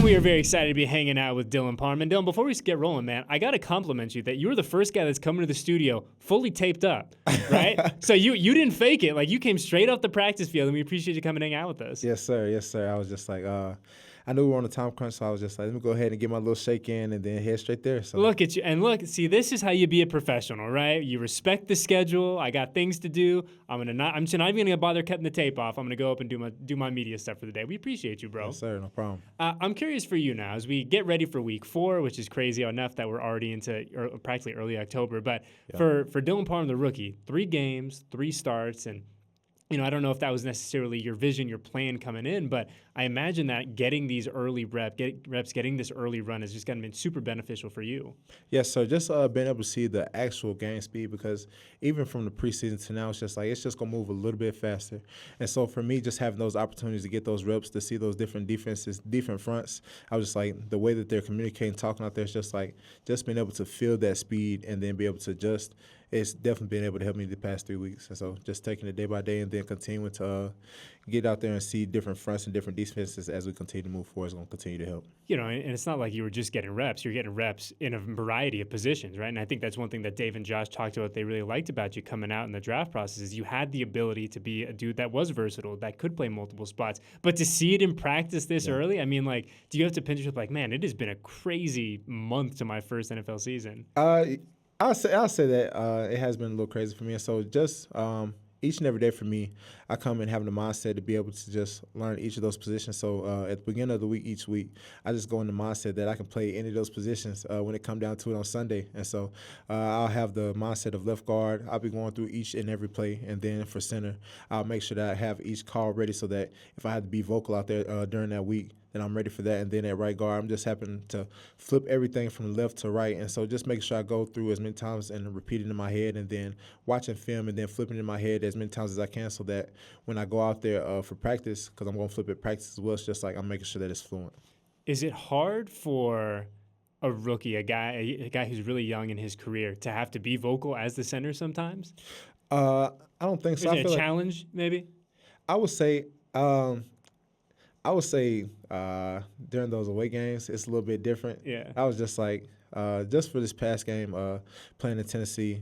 we are very excited to be hanging out with Dylan Parham. And Dylan, before we get rolling, man, I got to compliment you that you were the first guy that's coming to the studio fully taped up, right? So you didn't fake it. Like, you came straight off the practice field, and we appreciate you coming and hang out with us. Yes, sir. Yes, sir. I was just like, I knew we were on a time crunch, so I was just like, let me go ahead and get my little shake in and then head straight there. So Look at you. And look, see, this is how you be a professional, right? You respect the schedule. I got things to do. I'm just not even gonna bother cutting the tape off. I'm gonna go up and do my media stuff for the day. We appreciate you, bro. Yes, sir. No problem. I'm curious for you now as we get ready for week 4, which is crazy enough that we're already into practically early October. But for Dylan Parham, the rookie, 3 games, 3 starts, and I don't know if that was necessarily your vision, your plan coming in, but I imagine that getting these early getting this early run is just going to be super beneficial for you. Yes, sir. Just being able to see the actual game speed, because even from the preseason to now, it's just going to move a little bit faster. And so for me, just having those opportunities to get those reps, to see those different defenses, different fronts, I was just like, the way that they're communicating, talking out there, is just being able to feel that speed and then be able to adjust. It's definitely been able to help me the past 3 weeks. And so just taking it day by day and then continuing to get out there and see different fronts and different defenses as we continue to move forward is going to continue to help. And it's not like you were just getting reps. You're getting reps in a variety of positions, right? And I think that's one thing that Dave and Josh talked about they really liked about you coming out in the draft process is you had the ability to be a dude that was versatile, that could play multiple spots. But to see it in practice this early, I mean, like, do you have to pinch yourself like, man, it has been a crazy month to my first NFL season? I'll say that it has been a little crazy for me. And so just each and every day for me, I come in having the mindset to be able to just learn each of those positions. So at the beginning of the week, each week, I just go in the mindset that I can play any of those positions when it comes down to it on Sunday. And so I'll have the mindset of left guard. I'll be going through each and every play. And then for center, I'll make sure that I have each call ready so that if I have to be vocal out there during that week, then I'm ready for that. And then at right guard, I'm just happening to flip everything from left to right. And so just making sure I go through as many times and repeat it in my head and then watching film and then flipping it in my head as many times as I can so that when I go out there for practice, because I'm going to flip it practice as well, it's just like I'm making sure that it's fluent. Is it hard for a rookie, a guy who's really young in his career, to have to be vocal as the center sometimes? I don't think so. Is it a challenge, maybe? I would say during those away games, it's a little bit different. Yeah. I was just like, just for this past game, playing in Tennessee,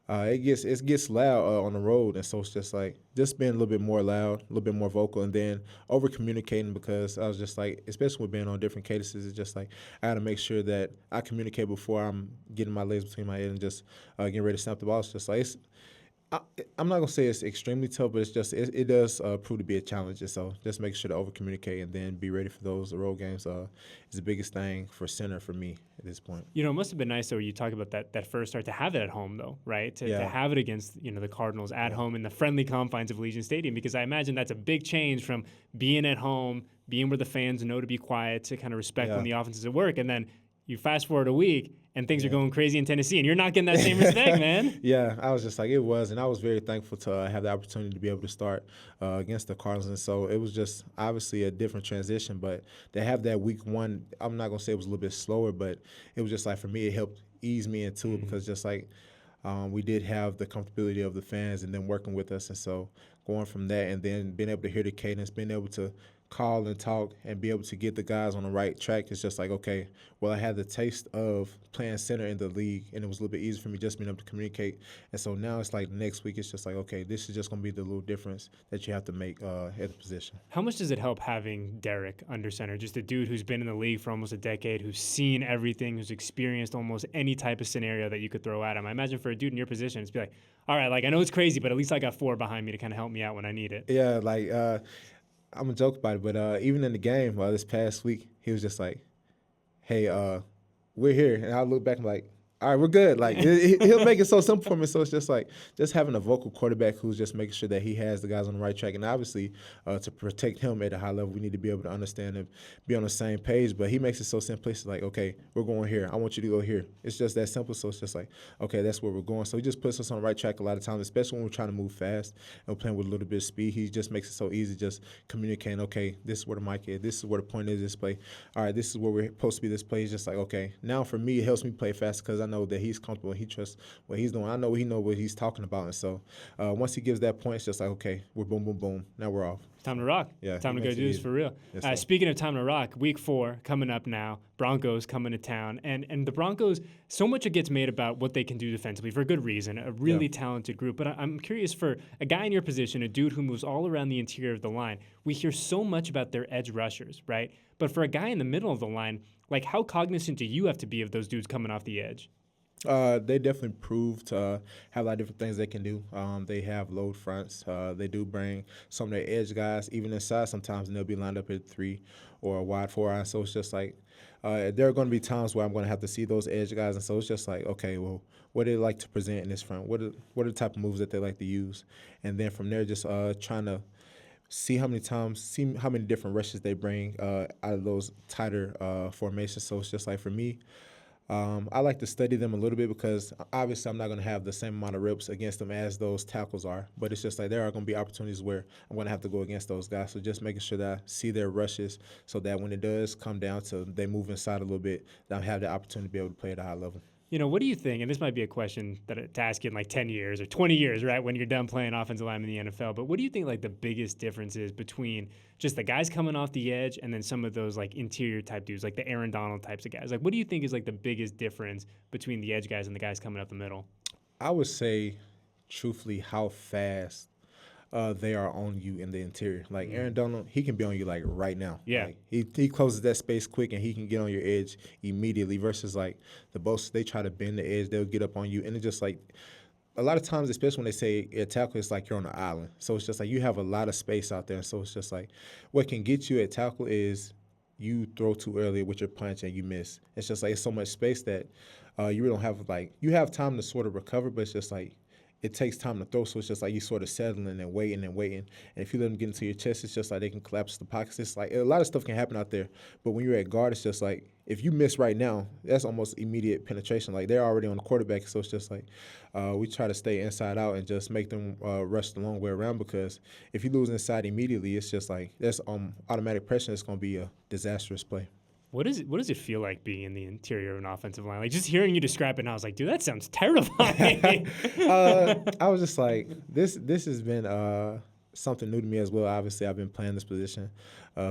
it gets loud on the road, and so it's just like just being a little bit more loud, a little bit more vocal, and then over communicating, because I was just like, especially with being on different cadences, it's just like I got to make sure that I communicate before I'm getting my legs between my head and just getting ready to snap the ball. It's just like I'm not going to say it's extremely tough, but it's just it does prove to be a challenge. And so just make sure to over-communicate and then be ready for those road games is the biggest thing for center for me at this point. It must have been nice, though, you talk about that first start, to have it at home, though, right? To have it against the Cardinals at home in the friendly confines of Legion Stadium, because I imagine that's a big change from being at home, being where the fans know to be quiet, to kind of respect when the offense is at work, and then you fast forward a week, and things are going crazy in Tennessee, and you're not getting that same respect, man. Yeah, I was just like, it was, and I was very thankful to have the opportunity to be able to start against the Cardinals, and so it was just obviously a different transition, but to have that week 1, I'm not going to say it was a little bit slower, but it was just like, for me, it helped ease me into it, because just like we did have the comfortability of the fans and them working with us, and so going from that and then being able to hear the cadence, being able to call and talk and be able to get the guys on the right track, it's just like, okay, well, I had the taste of playing center in the league, and it was a little bit easier for me just being able to communicate. And so now it's like next week, it's just like, okay, this is just going to be the little difference that you have to make at the position. How much does it help having Derek under center, just a dude who's been in the league for almost a decade, who's seen everything, who's experienced almost any type of scenario that you could throw at him? I imagine for a dude in your position, it's be like, all right, like, I know it's crazy, but at least I got 4 behind me to kind of help me out when I need it. Yeah, like I'm going to joke about it, but even in the game this past week, he was just like, hey, we're here. And I look back and like, all right, we're good. Like, he'll make it so simple for me. So it's just like just having a vocal quarterback who's just making sure that he has the guys on the right track. And obviously, to protect him at a high level, we need to be able to understand and be on the same page. But he makes it so simple. It's like, okay, we're going here. I want you to go here. It's just that simple. So it's just like, okay, that's where we're going. So he just puts us on the right track a lot of times, especially when we're trying to move fast and we're playing with a little bit of speed. He just makes it so easy just communicating, okay, this is where the mic is. This is where the point is this play. All right, this is where we're supposed to be this play. It's just like, okay, now for me, it helps me play fast because I know that he's comfortable and he trusts what he's doing. I know he knows what he's talking about. And so once he gives that point, it's just like, okay, we're boom, boom, boom. Now we're off. Time to rock. Yeah, Time to go do this for real. Yes, speaking of time to rock, week 4 coming up now. Broncos coming to town. And the Broncos, so much gets made about what they can do defensively for good reason. A really talented group. But I'm curious, for a guy in your position, a dude who moves all around the interior of the line, we hear so much about their edge rushers, right? But for a guy in the middle of the line, like, how cognizant do you have to be of those dudes coming off the edge? They definitely proved to have a lot of different things they can do. They have load fronts. They do bring some of their edge guys, even inside sometimes, and they'll be lined up at 3 or a wide 4. So it's just like there are going to be times where I'm going to have to see those edge guys, and so it's just like, okay, well, what do they like to present in this front? What are the type of moves that they like to use? And then from there, just trying to see how many different rushes they bring out of those tighter formations. So it's just like, for me, I like to study them a little bit because obviously I'm not going to have the same amount of reps against them as those tackles are. But it's just like there are going to be opportunities where I'm going to have to go against those guys. So just making sure that I see their rushes so that when it does come down to they move inside a little bit, that I have the opportunity to be able to play at a high level. You know, what do you think, and this might be a question to ask you in like 10 years or 20 years, right, when you're done playing offensive lineman in the NFL, but what do you think like the biggest difference is between just the guys coming off the edge and then some of those like interior type dudes, like the Aaron Donald types of guys? Like, what do you think is like the biggest difference between the edge guys and the guys coming up the middle? I would say, truthfully, how fast they are on you in the interior. Like Aaron Donald, he can be on you like right now. Yeah. Like, he closes that space quick and he can get on your edge immediately versus like the Bosa, they try to bend the edge, they'll get up on you. And it's just like a lot of times, especially when they say a tackle, it's like you're on an island. So it's just like you have a lot of space out there. So it's just like what can get you at tackle is you throw too early with your punch and you miss. It's just like it's so much space that you really don't have, like, you have time to sort of recover, but it's just like it takes time to throw, so it's just like you sort of settling and waiting and waiting. And if you let them get into your chest, it's just like they can collapse the pockets. It's like a lot of stuff can happen out there. But when you're at guard, it's just like if you miss right now, that's almost immediate penetration. Like they're already on the quarterback, so it's just like we try to stay inside out and just make them rush the long way around, because if you lose inside immediately, it's just like that's automatic pressure. It's going to be a disastrous play. What does it feel like being in the interior of an offensive line? Like, just hearing you describe it, and I was like, dude, that sounds terrifying. I was just like, this has been something new to me as well. Obviously, I've been playing this position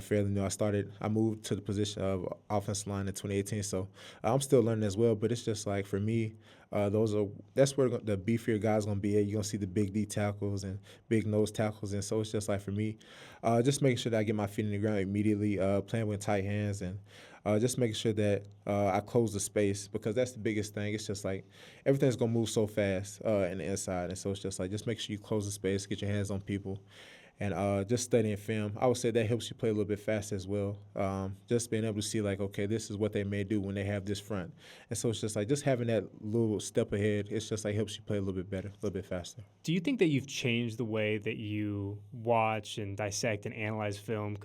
fairly new. I moved to the position of offensive line in 2018, so I'm still learning as well. But it's just like, for me, that's where the beefier guys going to be at. You're going to see the big D tackles and big nose tackles. And so it's just like, for me, just making sure that I get my feet in the ground immediately, playing with tight hands, and just making sure that I close the space, because that's the biggest thing. It's just like everything's going to move so fast in the inside. And so it's just like, just make sure you close the space, get your hands on people. And just studying film, I would say that helps you play a little bit faster as well. Just being able to see, like, okay, this is what they may do when they have this front. And so it's just like, just having that little step ahead, it's just like helps you play a little bit better, a little bit faster. Do you think that you've changed the way that you watch and dissect and analyze film,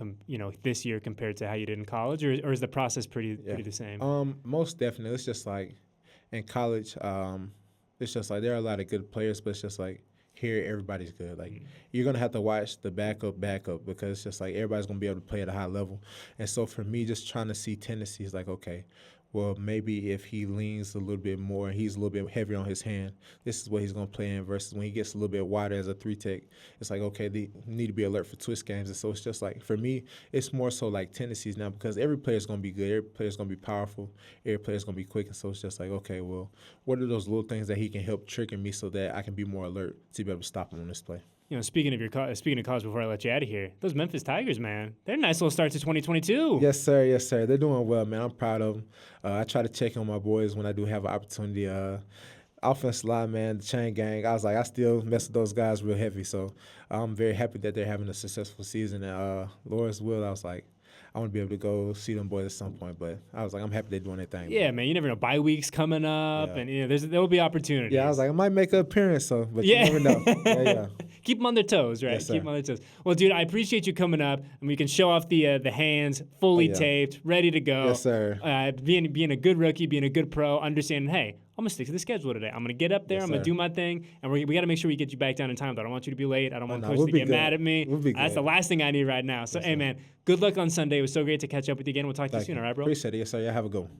this year compared to how you did in college, or is the process pretty the same? Most definitely. It's just like in college, it's just like there are a lot of good players, but it's just like, here everybody's good. Like you're gonna have to watch the backup because it's just like everybody's gonna be able to play at a high level. And so for me, just trying to see tendencies, like, okay, well, maybe if he leans a little bit more, he's a little bit heavier on his hand, this is what he's going to play in, versus when he gets a little bit wider as a 3-tech, it's like, okay, they need to be alert for twist games. And so it's just like, for me, it's more so like tendencies now, because every player's going to be good, every player's going to be powerful, every player's going to be quick. And so it's just like, okay, well, what are those little things that he can help trigger me so that I can be more alert to be able to stop him on this play? Speaking of college, before I let you out of here, those Memphis Tigers, man, they're a nice little start to 2022. Yes, sir. Yes, sir. They're doing well, man. I'm proud of them. I try to check on my boys when I do have an opportunity. Offensive line, man, the chain gang, I still mess with those guys real heavy. So I'm very happy that they're having a successful season. And Laura's will, I want to be able to go see them boys at some point, but I'm happy they're doing their thing. Yeah, man, you never know. Bye week's coming up, and there will be opportunities. Yeah, I might make an appearance, but you never know. Yeah. Keep them on their toes, right? Yes, sir. Keep them on their toes. Well, dude, I appreciate you coming up, and we can show off the hands fully taped, ready to go. Yes, sir. Being a good rookie, being a good pro, understanding, hey, I'm going to stick to the schedule today. I'm going to get up there. I'm going to do my thing. And we got to make sure we get you back down in time. I don't want you to be late. I don't want Coach to get mad at me. That's the last thing I need right now. So, hey, man, good luck on Sunday. It was so great to catch up with you again. We'll talk to you soon, all right, bro? Appreciate it. Yes, sir. Yeah, have a good one.